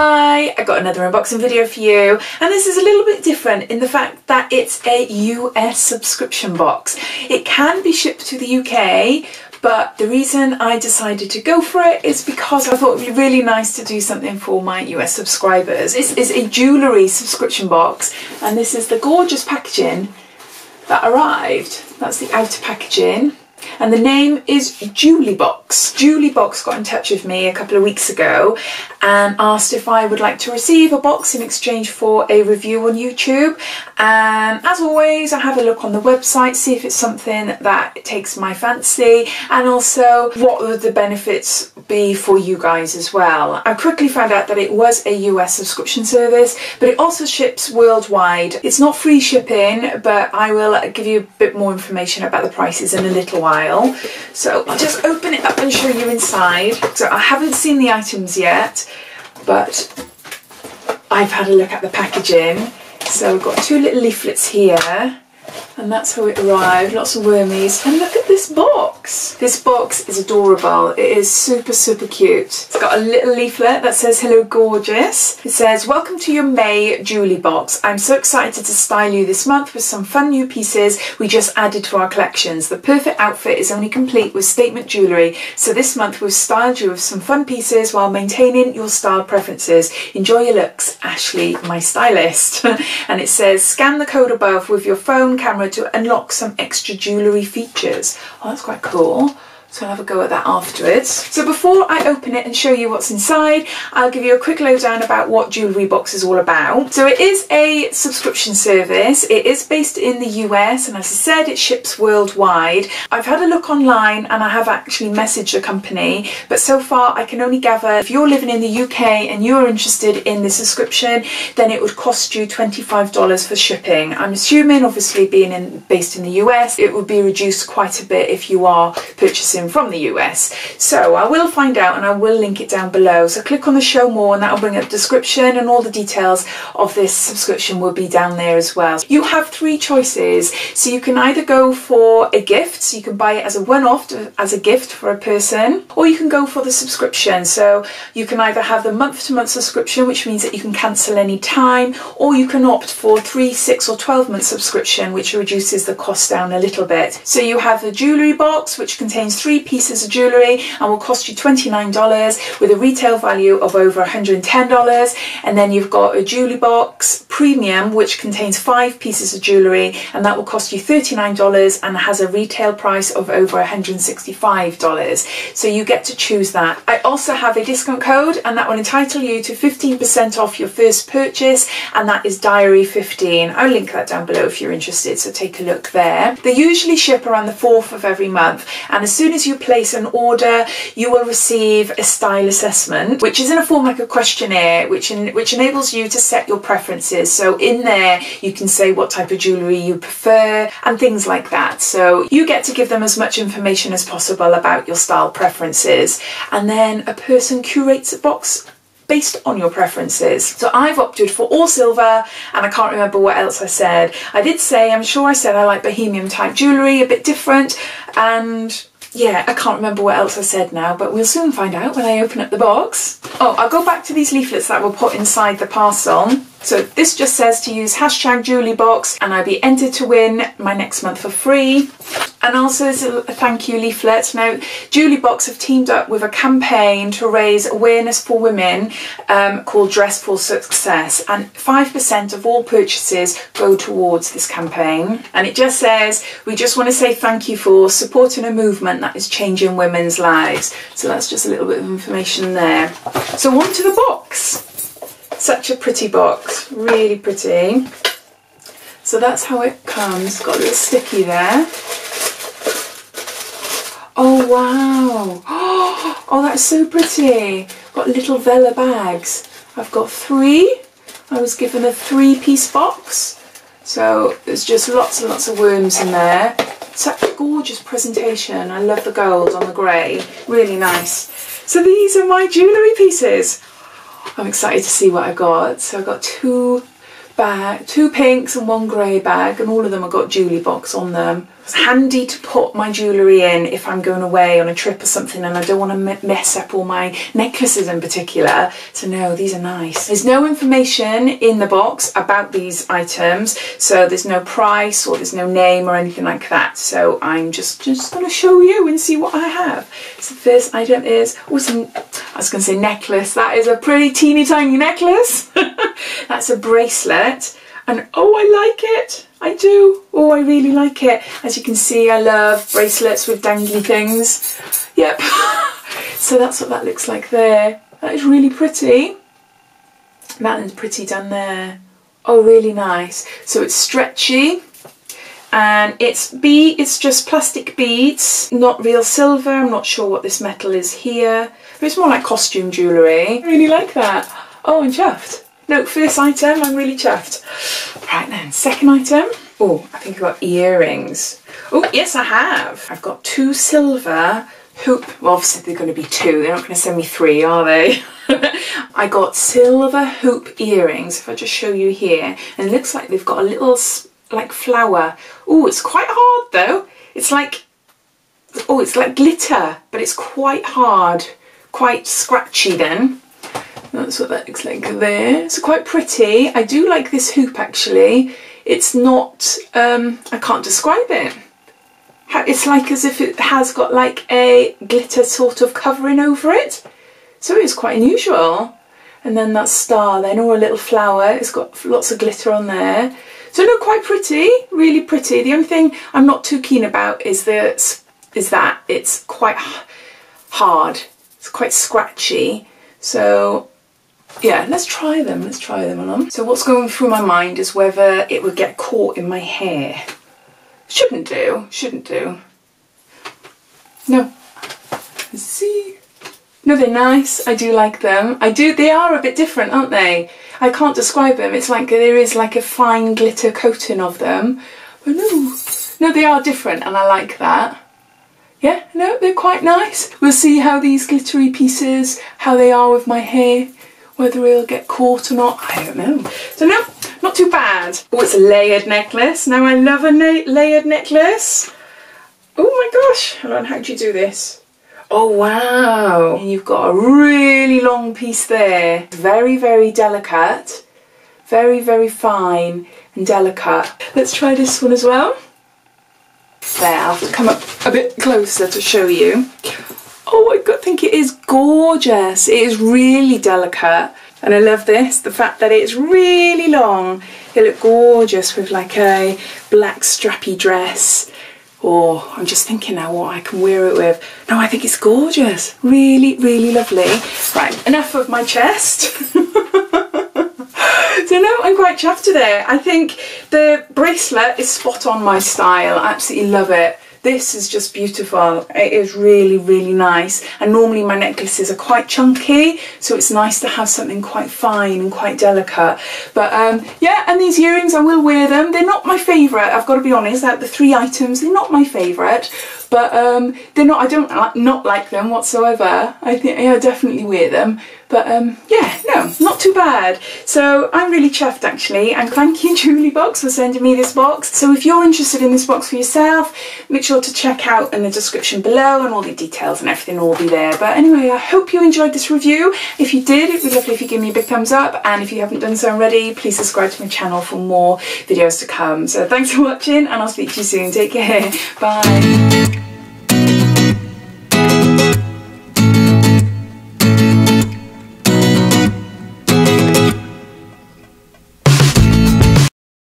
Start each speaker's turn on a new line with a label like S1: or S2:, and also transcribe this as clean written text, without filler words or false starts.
S1: Hi, I got another unboxing video for you, and this is a little bit different in the fact that it's a US subscription box. It can be shipped to the UK, but the reason I decided to go for it is because I thought it would be really nice to do something for my US subscribers. This is a jewellery subscription box, and this is the gorgeous packaging that arrived. That's the outer packaging. And the name is Jewlybox. Jewlybox got in touch with me a couple of weeks ago and asked if I would like to receive a box in exchange for a review on YouTube. And as always, I have a look on the website, see if it's something that takes my fancy, and also what would the benefits be for you guys as well. I quickly found out that it was a US subscription service, but it also ships worldwide. It's not free shipping, but I will give you a bit more information about the prices in a little while. So I'll just open it up and show you inside. So I haven't seen the items yet, but I've had a look at the packaging. So we've got two little leaflets here, and that's how it arrived. Lots of wormies. And look at this box. This box is adorable. It is super, super cute. It's got a little leaflet that says, "Hello, gorgeous." It says, "Welcome to your May Jewlybox. I'm so excited to style you this month with some fun new pieces we just added to our collections. The perfect outfit is only complete with statement jewellery. So this month we've styled you with some fun pieces while maintaining your style preferences. Enjoy your looks, Ashley, my stylist." And it says, "Scan the code above with your phone camera to unlock some extra jewellery features." Oh, that's quite cool. So I'll have a go at that afterwards. So before I open it and show you what's inside, I'll give you a quick lowdown about what Jewlybox is all about. So it is a subscription service. It is based in the US, and as I said, it ships worldwide. I've had a look online and I have actually messaged the company, but so far I can only gather if you're living in the UK and you're interested in the subscription, then it would cost you $25 for shipping. I'm assuming, obviously being based in the US, it would be reduced quite a bit if you are purchasing from the US. So I will find out and I will link it down below. So click on the show more and that'll bring up the description, and all the details of this subscription will be down there as well. You have three choices. So you can either go for a gift, so you can buy it as a one-off as a gift for a person, or you can go for the subscription. So you can either have the month-to-month subscription, which means that you can cancel any time, or you can opt for 3, 6 or 12-month subscription, which reduces the cost down a little bit. So you have the Jewlybox, which contains 3 pieces of jewellery and will cost you $29 with a retail value of over $110. And then you've got a Jewlybox Premium, which contains 5 pieces of jewellery, and that will cost you $39 and has a retail price of over $165. So you get to choose that. I also have a discount code, and that will entitle you to 15% off your first purchase, and that is Diary15. I'll link that down below if you're interested, so take a look there. They usually ship around the 4th of every month, and as soon as you place an order, you will receive a style assessment, which is in a form like a questionnaire, which enables you to set your preferences. So in there you can say what type of jewellery you prefer and things like that. So you get to give them as much information as possible about your style preferences, and then a person curates a box based on your preferences. So I've opted for all silver, and I can't remember what else I said. I did say, I'm sure I said I like bohemian type jewellery, a bit different, and yeah, I can't remember what else I said now, but we'll soon find out when I open up the box. Oh, I'll go back to these leaflets that were put inside the parcel. So this just says to use #Jewlybox, and I'll be entered to win my next month for free. And also there's a thank you leaflet. Now, Jewlybox have teamed up with a campaign to raise awareness for women called Dress for Success, and 5% of all purchases go towards this campaign. And it just says, "We just want to say thank you for supporting a movement that is changing women's lives." So that's just a little bit of information there. So on to the box. Such a pretty box, really pretty. So that's how it comes. Got a little sticky there. Oh wow! Oh, that's so pretty. Got little Vella bags. I've got 3. I was given a 3-piece box. So there's just lots and lots of worms in there. Such a gorgeous presentation. I love the gold on the grey. Really nice. So these are my jewellery pieces. I'm excited to see what I got. So I got 2 pinks and 1 grey bag, and all of them have got Jewlybox on them. It's handy to put my jewellery in if I'm going away on a trip or something and I don't want to mess up all my necklaces in particular. So no, these are nice. There's no information in the box about these items, so there's no price or there's no name or anything like that. So I'm just going to show you and see what I have. So the first item is, I was going to say necklace. That is a pretty teeny tiny necklace. That's a bracelet. And oh, I like it. I do. Oh, I really like it. As you can see, I love bracelets with dangly things. Yep. So that's what that looks like there. That is really pretty. That is pretty done there. Oh, really nice. So it's stretchy. And it's just plastic beads, not real silver. I'm not sure what this metal is here. But it's more like costume jewellery. I really like that. Oh, I'm chuffed. No, first item, I'm really chuffed. Right then, second item. Oh, I think I've got earrings. Oh, yes, I have. I've got 2 silver hoop. Well, obviously they're going to be 2. They're not going to send me 3, are they? I got silver hoop earrings, if I just show you here. And it looks like they've got a little, like, flower. Oh, it's quite hard, though. It's like, oh, it's like glitter, but it's quite hard. Quite scratchy, then. That's what that looks like there. It's quite pretty. I do like this hoop actually. It's not, I can't describe it. It's like as if it has got like a glitter sort of covering over it. So it's quite unusual. And then that star then, or a little flower. It's got lots of glitter on there. So no, quite pretty, really pretty. The only thing I'm not too keen about is that it's quite hard. It's quite scratchy. So yeah, let's try them on. So what's going through my mind is whether it would get caught in my hair. Shouldn't do. No. Let's see. No, they're nice. I do like them. They are a bit different, aren't they? I can't describe them. It's like there is like a fine glitter coating of them. But no, they are different and I like that. Yeah, no, they're quite nice. We'll see how these glittery pieces, how they are with my hair. Whether it'll get caught or not, I don't know. So no, not too bad. Oh, it's a layered necklace. Now I love a layered necklace. Oh my gosh, hold on, how do you do this? Oh wow, and you've got a really long piece there. Very, very delicate. Very, very fine and delicate. Let's try this one as well. There, I'll have to come up a bit closer to show you. Oh, I think it is gorgeous. It is really delicate. And I love this, the fact that it's really long. It looked gorgeous with like a black strappy dress. Oh, I'm just thinking now what I can wear it with. No, I think it's gorgeous. Really, really lovely. Right, enough of my chest. So no, I'm quite chuffed today. I think the bracelet is spot on my style. I absolutely love it. This is just beautiful. It is really, really nice. And normally my necklaces are quite chunky, so it's nice to have something quite fine and quite delicate. But yeah, and these earrings, I will wear them. They're not my favourite, I've got to be honest. Out of the 3 items, they're not my favourite. But they're not, I don't not like them whatsoever. I think I definitely wear them. But yeah, no, not too bad. So I'm really chuffed actually, and thank you Jewlybox for sending me this box. So if you're interested in this box for yourself, make sure to check out in the description below and all the details and everything will be there. But anyway, I hope you enjoyed this review. If you did, it'd be lovely if you give me a big thumbs up, and if you haven't done so already, please subscribe to my channel for more videos to come. So thanks for watching, and I'll speak to you soon. Take care. Bye.